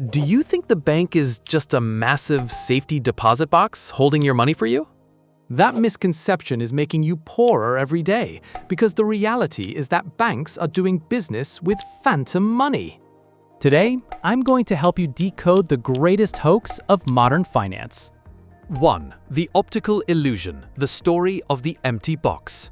Do you think the bank is just a massive safety deposit box holding your money for you? That misconception is making you poorer every day because the reality is that banks are doing business with phantom money. Today, I'm going to help you decode the greatest hoax of modern finance. 1. The optical illusion, the story of the empty box.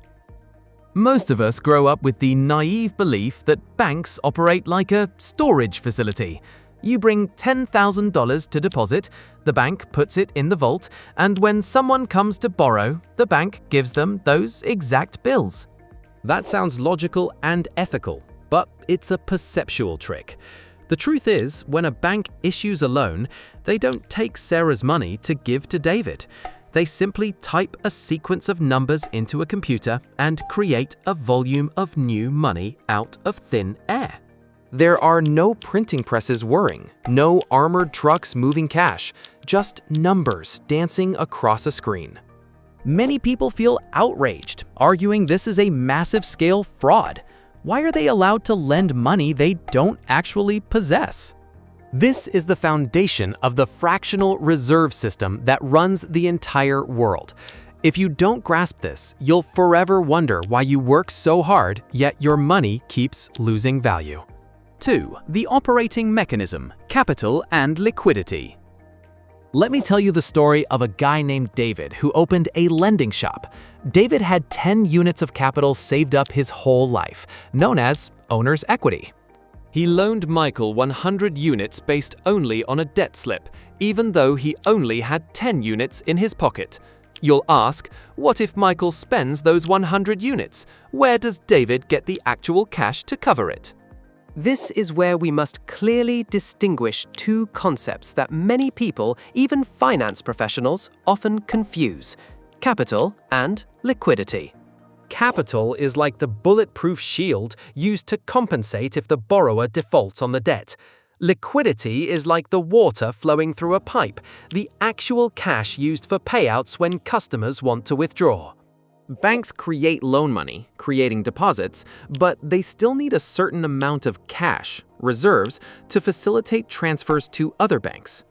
Most of us grow up with the naive belief that banks operate like a storage facility. You bring $10,000 to deposit, the bank puts it in the vault, and when someone comes to borrow, the bank gives them those exact bills. That sounds logical and ethical, but it's a perceptual trick. The truth is, when a bank issues a loan, they don't take Sarah's money to give to David. They simply type a sequence of numbers into a computer and create a volume of new money out of thin air. There are no printing presses whirring, no armored trucks moving cash, just numbers dancing across a screen. Many people feel outraged, arguing this is a massive-scale fraud. Why are they allowed to lend money they don't actually possess? This is the foundation of the fractional reserve system that runs the entire world. If you don't grasp this, you'll forever wonder why you work so hard, yet your money keeps losing value. 2. The operating mechanism, capital and liquidity. Let me tell you the story of a guy named David who opened a lending shop. David had 10 units of capital saved up his whole life, known as owner's equity. He loaned Michael 100 units based only on a debt slip, even though he only had 10 units in his pocket. You'll ask, what if Michael spends those 100 units? Where does David get the actual cash to cover it? This is where we must clearly distinguish two concepts that many people, even finance professionals, often confuse: capital and liquidity. Capital is like the bulletproof shield used to compensate if the borrower defaults on the debt. Liquidity is like the water flowing through a pipe, the actual cash used for payouts when customers want to withdraw. Banks create loan money, creating deposits, but they still need a certain amount of cash, reserves, to facilitate transfers to other banks.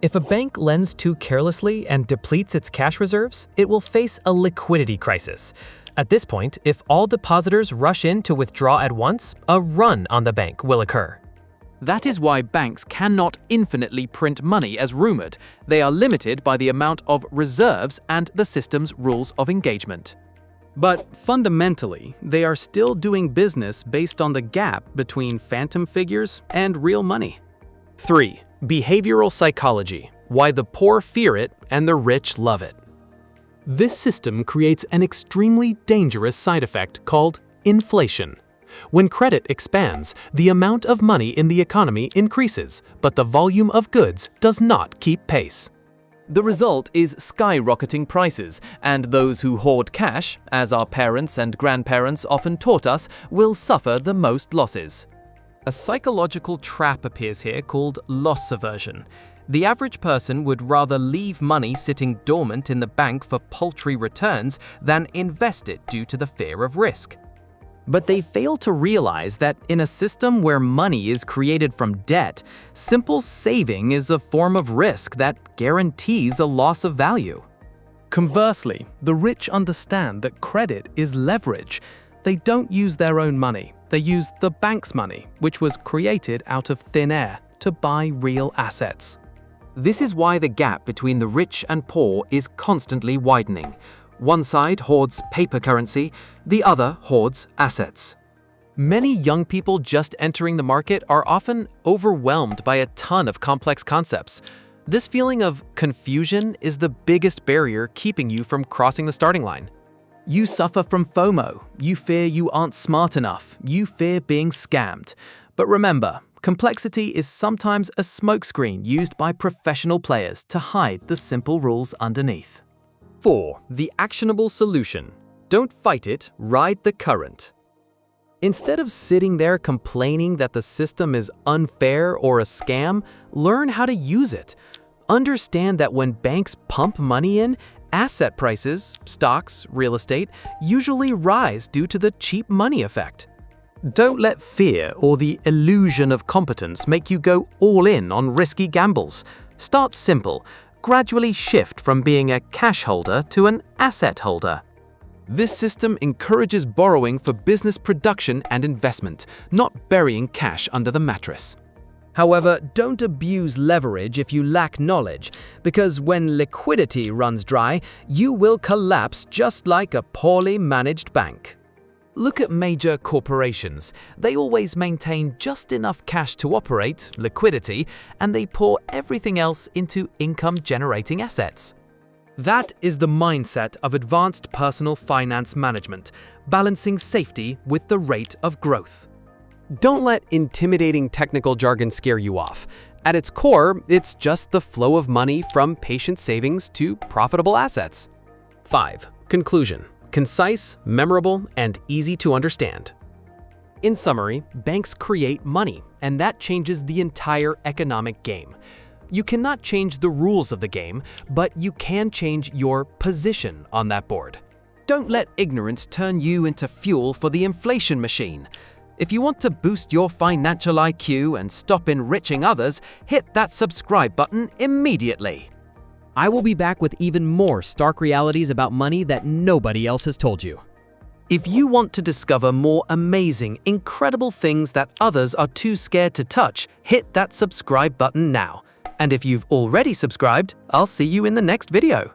If a bank lends too carelessly and depletes its cash reserves, it will face a liquidity crisis. At this point, if all depositors rush in to withdraw at once, a run on the bank will occur. That is why banks cannot infinitely print money as rumored. They are limited by the amount of reserves and the system's rules of engagement. But fundamentally, they are still doing business based on the gap between phantom figures and real money. 3. Behavioral psychology: why the poor fear it and the rich love it. This system creates an extremely dangerous side effect called inflation. When credit expands, the amount of money in the economy increases, but the volume of goods does not keep pace. The result is skyrocketing prices, and those who hoard cash, as our parents and grandparents often taught us, will suffer the most losses. A psychological trap appears here called loss aversion. The average person would rather leave money sitting dormant in the bank for paltry returns than invest it due to the fear of risk. But they fail to realize that in a system where money is created from debt, simple saving is a form of risk that guarantees a loss of value. Conversely, the rich understand that credit is leverage. They don't use their own money, they use the bank's money, which was created out of thin air, to buy real assets. This is why the gap between the rich and poor is constantly widening. One side hoards paper currency, the other hoards assets. Many young people just entering the market are often overwhelmed by a ton of complex concepts. This feeling of confusion is the biggest barrier keeping you from crossing the starting line. You suffer from FOMO. You fear you aren't smart enough. You fear being scammed. But remember, complexity is sometimes a smokescreen used by professional players to hide the simple rules underneath. 4. The actionable solution. Don't fight it, ride the current. Instead of sitting there complaining that the system is unfair or a scam, learn how to use it. Understand that when banks pump money in, asset prices, stocks, real estate, usually rise due to the cheap money effect. Don't let fear or the illusion of competence make you go all in on risky gambles. Start simple. Gradually shift from being a cash holder to an asset holder. This system encourages borrowing for business production and investment, not burying cash under the mattress. However, don't abuse leverage if you lack knowledge, because when liquidity runs dry, you will collapse just like a poorly managed bank. Look at major corporations. They always maintain just enough cash to operate, liquidity, and they pour everything else into income-generating assets. That is the mindset of advanced personal finance management, balancing safety with the rate of growth. Don't let intimidating technical jargon scare you off. At its core, it's just the flow of money from patient savings to profitable assets. 5. Conclusion. Concise, memorable, and easy to understand. In summary, banks create money, and that changes the entire economic game. You cannot change the rules of the game, but you can change your position on that board. Don't let ignorance turn you into fuel for the inflation machine. If you want to boost your financial IQ and stop enriching others, hit that subscribe button immediately. I will be back with even more stark realities about money that nobody else has told you. If you want to discover more amazing, incredible things that others are too scared to touch, hit that subscribe button now. And if you've already subscribed, I'll see you in the next video.